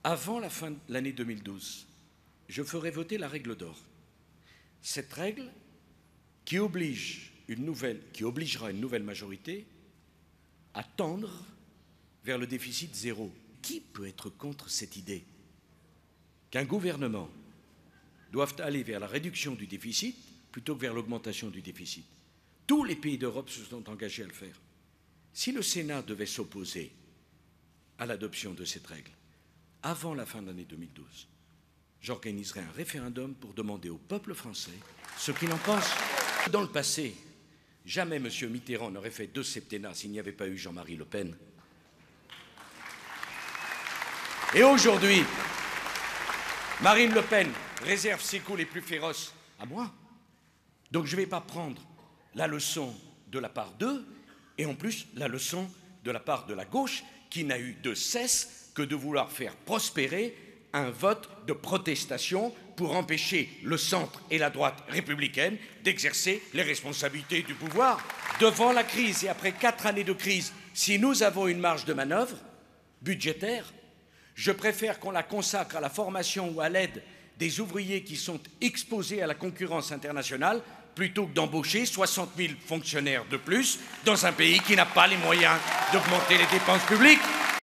avant la fin de l'année 2012, je ferai voter la règle d'or. Cette règle qui obligera une nouvelle majorité à tendre vers le déficit zéro. Qui peut être contre cette idée qu'un gouvernement doive aller vers la réduction du déficit plutôt que vers l'augmentation du déficit? Tous les pays d'Europe se sont engagés à le faire. Si le Sénat devait s'opposer à l'adoption de cette règle avant la fin de l'année 2012, j'organiserai un référendum pour demander au peuple français ce qu'il en pense. Dans le passé, jamais M. Mitterrand n'aurait fait 2 septennats s'il n'y avait pas eu Jean-Marie Le Pen. Et aujourd'hui, Marine Le Pen réserve ses coups les plus féroces à moi. Donc je ne vais pas prendre la leçon de la part d'eux et en plus la leçon de la part de la gauche qui n'a eu de cesse que de vouloir faire prospérer un vote de protestation pour empêcher le centre et la droite républicaine d'exercer les responsabilités du pouvoir. Devant la crise et après 4 années de crise, si nous avons une marge de manœuvre budgétaire, je préfère qu'on la consacre à la formation ou à l'aide des ouvriers qui sont exposés à la concurrence internationale plutôt que d'embaucher 60 000 fonctionnaires de plus dans un pays qui n'a pas les moyens d'augmenter les dépenses publiques.